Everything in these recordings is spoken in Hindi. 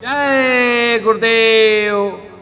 जय गुरुदेव।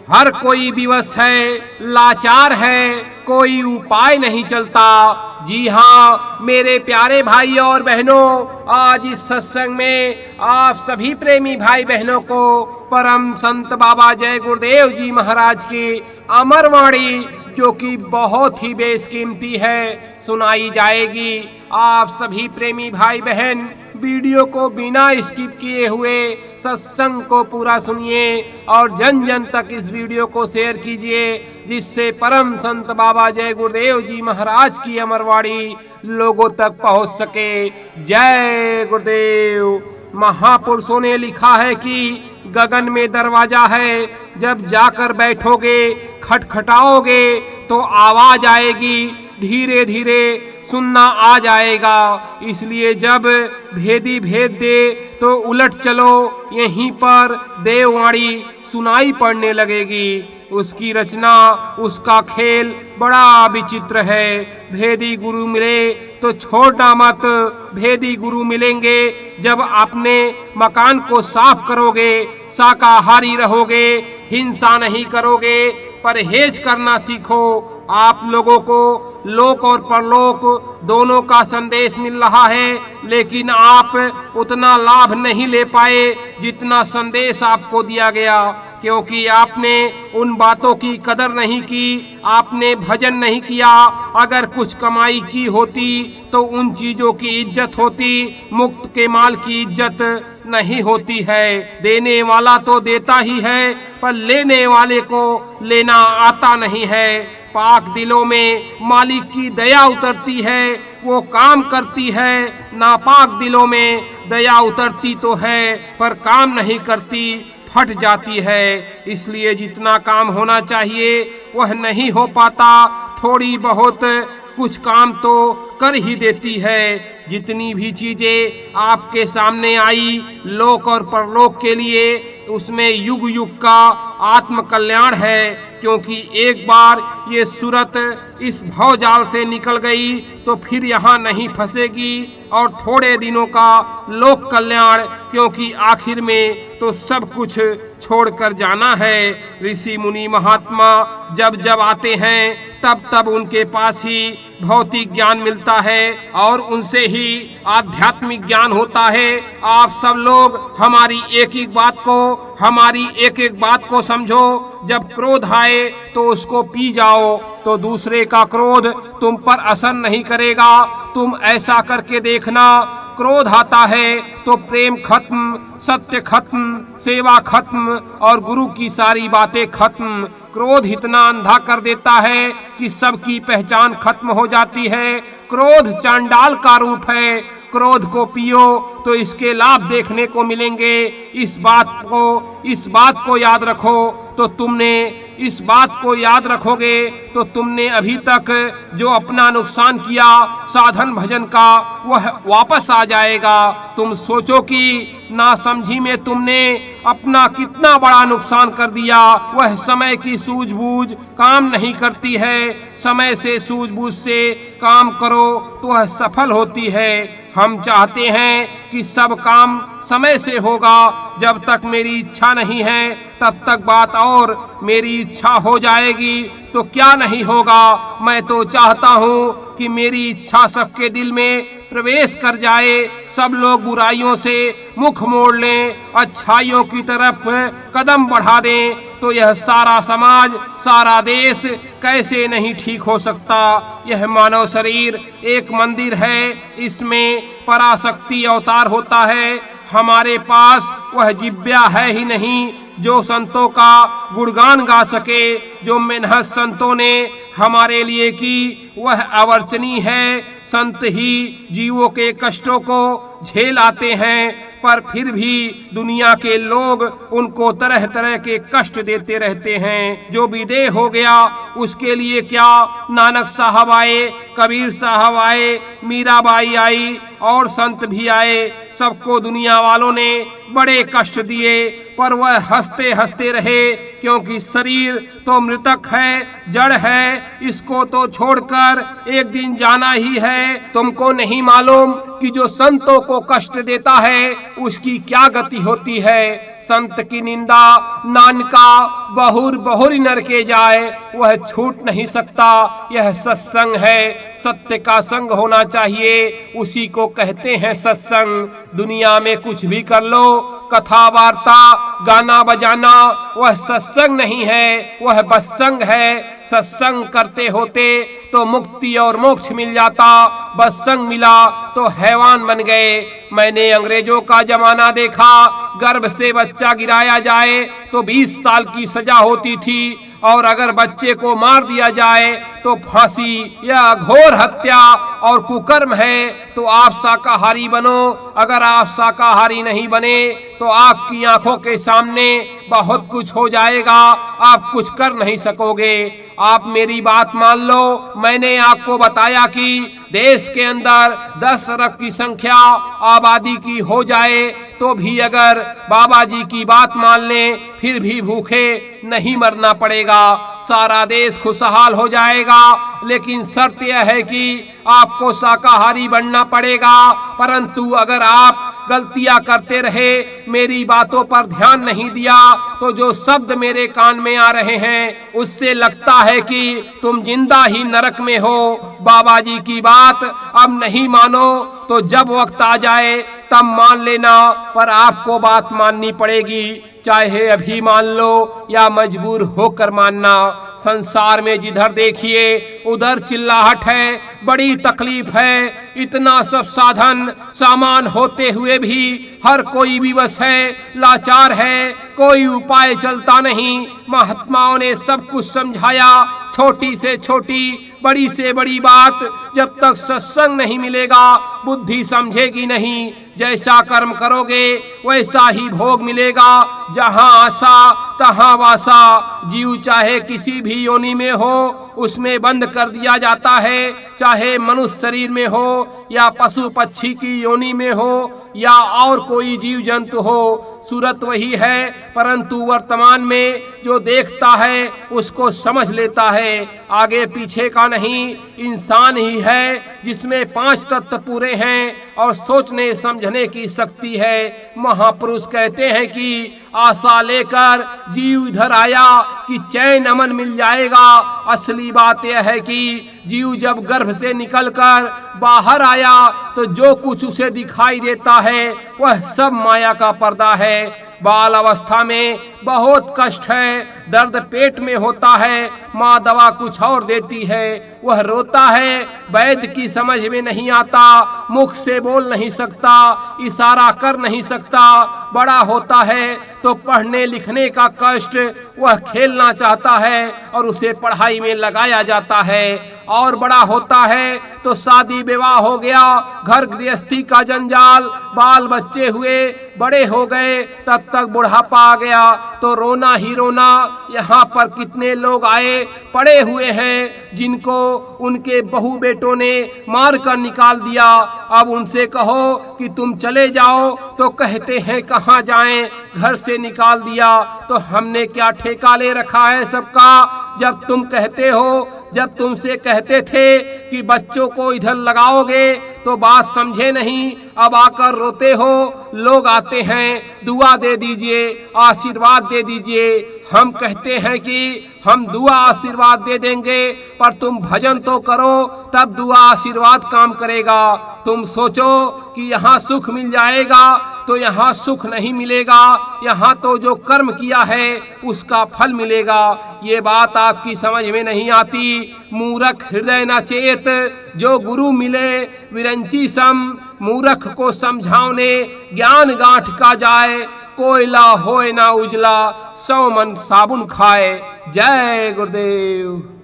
हर कोई विवश है, लाचार है, कोई उपाय नहीं चलता। जी हाँ मेरे प्यारे भाई और बहनों, आज इस सत्संग में आप सभी प्रेमी भाई बहनों को परम संत बाबा जय गुरुदेव जी महाराज की अमर वाणी, जो कि बहुत ही बेशकीमती है, सुनाई जाएगी। आप सभी प्रेमी भाई बहन वीडियो को बिना स्किप किए हुए सत्संग को पूरा सुनिए और जन जन तक इस वीडियो को शेयर कीजिए, जिससे परम संत बाबा जय गुरुदेव जी महाराज की अमरवाणी लोगों तक पहुंच सके। जय गुरुदेव। महापुरुषों ने लिखा है कि गगन में दरवाजा है, जब जाकर बैठोगे खटखटाओगे तो आवाज आएगी, धीरे धीरे सुनना आ जाएगा। इसलिए जब भेदी भेद दे तो उलट चलो, यहीं पर देववाणी सुनाई पड़ने लगेगी। उसकी रचना, उसका खेल बड़ा विचित्र है। भेदी गुरु मिले तो छोड़ना मत। भेदी गुरु मिलेंगे जब अपने मकान को साफ करोगे, शाकाहारी रहोगे, हिंसा नहीं करोगे, परहेज करना सीखो। आप लोगों को लोक और परलोक दोनों का संदेश मिल रहा है, लेकिन आप उतना लाभ नहीं ले पाए जितना संदेश आपको दिया गया, क्योंकि आपने उन बातों की कदर नहीं की, आपने भजन नहीं किया। अगर कुछ कमाई की होती तो उन चीजों की इज्जत होती, मुक्त के माल की इज्जत नहीं होती है। देने वाला तो देता ही है, पर लेने वाले को लेना आता नहीं है। पाक दिलों में मालिक की दया उतरती है, वो काम करती है। नापाक दिलों में दया उतरती तो है, पर काम नहीं करती, फट जाती है। इसलिए जितना काम होना चाहिए वह नहीं हो पाता। थोड़ी बहुत कुछ काम तो कर ही देती है। जितनी भी चीजें आपके सामने आई लोक और परलोक के लिए, उसमें युग युग का आत्म कल्याण है, क्योंकि एक बार ये सूरत इस भवजाल से निकल गई तो फिर यहाँ नहीं फंसेगी। और थोड़े दिनों का लोक कल्याण, क्योंकि आखिर में तो सब कुछ छोड़कर जाना है। ऋषि मुनि महात्मा जब जब आते हैं तब तब उनके पास ही भौतिक ज्ञान मिलता है और उनसे ही आध्यात्मिक ज्ञान होता है। आप सब लोग हमारी एक एक बात को समझो। जब क्रोध आए तो उसको पी जाओ, तो दूसरे का क्रोध तुम पर असर नहीं करेगा। तुम ऐसा करके देखना, क्रोध आता है तो प्रेम खत्म, सत्य खत्म, सेवा खत्म और गुरु की सारी बातें खत्म। क्रोध इतना अंधा कर देता है कि सबकी पहचान खत्म हो जाती है। क्रोध चांडाल का रूप है। क्रोध को पियो तो इसके लाभ देखने को मिलेंगे। इस बात को याद रखो तो तुमने अभी तक जो अपना नुकसान किया साधन भजन का, वह वापस आ जाएगा। तुम सोचो कि नासमझी में तुमने अपना कितना बड़ा नुकसान कर दिया। वह समय की सूझबूझ काम नहीं करती है। समय से सूझबूझ से काम करो तो वह सफल होती है। हम चाहते हैं कि सब काम समय से होगा। जब तक मेरी इच्छा नहीं है तब तक बात, और मेरी इच्छा हो जाएगी तो क्या नहीं होगा। मैं तो चाहता हूँ कि मेरी इच्छा सबके दिल में प्रवेश कर जाए, सब लोग बुराइयों से मुख मोड़ लें, अच्छाइयों की तरफ कदम बढ़ा दें, तो यह सारा समाज, सारा देश कैसे नहीं ठीक हो सकता। यह मानव शरीर एक मंदिर है, इसमें पराशक्ति अवतार होता है। हमारे पास वह जिब्या है ही नहीं जो संतों का गुणगान गा सके। जो मेहनत संतों ने हमारे लिए की वह अवर्चनीय है। संत ही जीवों के कष्टों को झेल आते हैं, पर फिर भी दुनिया के लोग उनको तरह तरह के कष्ट देते रहते हैं। जो विदेह हो गया उसके लिए क्या, नानक साहब आए, कबीर साहब आए, मीराबाई आई और संत भी आए। सबको दुनिया वालों ने बड़े कष्ट दिए, पर वह हंसते हंसते रहे, क्योंकि शरीर तो मृतक है, जड़ है, इसको तो छोड़कर एक दिन जाना ही है। तुमको नहीं मालूम कि जो संतों को कष्ट देता है उसकी क्या गति होती है। संत की निंदा नानका बहुर बहुरी नरके जाए, वह छूट नहीं सकता। यह सत्संग है, सत्य का संग होना चाहिए, उसी को कहते हैं सत्संग। दुनिया में कुछ भी कर लो, कथा वार्ता गाना बजाना, वह सत्संग नहीं है, वह बत्संग है। सत्संग करते होते तो मुक्ति और मोक्ष मिल जाता, बत्संग मिला तो हैवान बन गए। मैंने अंग्रेजों का जमाना देखा, गर्भ से बच्चा गिराया जाए तो 20 साल की सजा होती थी, और अगर बच्चे को मार दिया जाए तो फांसी। यह घोर हत्या और कुकर्म है। तो आप शाकाहारी बनो। अगर आप शाकाहारी नहीं बने तो आपकी आंखों के सामने बहुत कुछ हो जाएगा, आप कुछ कर नहीं सकोगे। आप मेरी बात मान लो। मैंने आपको बताया कि देश के अंदर 10 अरब की संख्या आबादी की हो जाए तो भी अगर बाबा जी की बात मान लें, फिर भी भूखे नहीं मरना पड़ेगा, सारा देश खुशहाल हो जाएगा। लेकिन शर्त यह है कि आपको शाकाहारी बनना पड़ेगा। परंतु अगर आप गलतियां करते रहे, मेरी बातों पर ध्यान नहीं दिया, तो जो शब्द मेरे कान में आ रहे हैं उससे लगता है कि तुम जिंदा ही नरक में हो। बाबा जी की बात अब नहीं मानो तो जब वक्त आ जाए तब मान लेना, पर आपको बात माननी पड़ेगी, चाहे अभी मान लो या मजबूर होकर मानना। संसार में जिधर देखिए उधर चिल्लाहट है, बड़ी तकलीफ है। इतना सब साधन सामान होते हुए भी हर कोई विवश है, लाचार है, कोई उपाय चलता नहीं। महात्माओं ने सब कुछ समझाया, छोटी से छोटी बड़ी से बड़ी बात। जब तक सत्संग नहीं मिलेगा बुद्धि समझेगी नहीं। जैसा कर्म करोगे वैसा ही भोग मिलेगा। जहाँ आशा तहाँ वासा। जीव चाहे किसी भी योनि में हो उसमें बंद कर दिया जाता है, चाहे मनुष्य शरीर में हो या पशु पक्षी की योनि में हो या और कोई जीव जंतु हो, सूरत वही है। परंतु वर्तमान में जो देखता है उसको समझ लेता है, आगे पीछे का नहीं। इंसान ही है जिसमें 5 तत्व पूरे हैं और सोचने समझने की शक्ति है। महापुरुष कहते हैं कि आशा लेकर जीव इधर आया कि चैन अमन मिल जाएगा। असली बात यह है कि जीव जब गर्भ से निकलकर बाहर आया तो जो कुछ उसे दिखाई देता है वह सब माया का पर्दा है। बाल अवस्था में बहुत कष्ट है, दर्द पेट में होता है, माँ दवा कुछ और देती है, वह रोता है, वैद्य की समझ में नहीं आता, मुख से बोल नहीं सकता, इशारा कर नहीं सकता। बड़ा होता है तो पढ़ने लिखने का कष्ट, वह खेलना चाहता है और उसे पढ़ाई में लगाया जाता है। और बड़ा होता है तो शादी विवाह हो गया, घर गृहस्थी का जंजाल, बाल बच्चे हुए, बड़े हो गए, तब तक बुढ़ापा आ गया तो रोना ही रोना। यहाँ पर कितने लोग आए पड़े हुए हैं जिनको उनके बहू बेटों ने मार कर निकाल दिया। अब उनसे कहो कि तुम चले जाओ तो कहते हैं कहाँ जाएं, घर से निकाल दिया। तो हमने क्या ठेका ले रखा है सबका। जब तुम कहते हो, जब तुमसे कहते थे कि बच्चों को इधर लगाओगे तो बात समझे नहीं, अब आकर रोते हो। लोग आते हैं दुआ दे दीजिए, आशीर्वाद दे दीजिए। हम कहते हैं कि हम दुआ आशीर्वाद दे देंगे, पर तुम भजन तो करो तब दुआ आशीर्वाद काम करेगा। तुम सोचो कि यहाँ सुख मिल जाएगा तो यहाँ सुख नहीं मिलेगा। यहाँ तो जो कर्म किया है उसका फल मिलेगा। ये बात आपकी समझ में नहीं आती। मूर्ख हृदय न चेत, जो गुरु मिले विरंची सम। मूर्ख को समझाने ज्ञान गांठ का जाए, कोयला होए ना उजला, 100 मन साबुन खाए। जय गुरुदेव।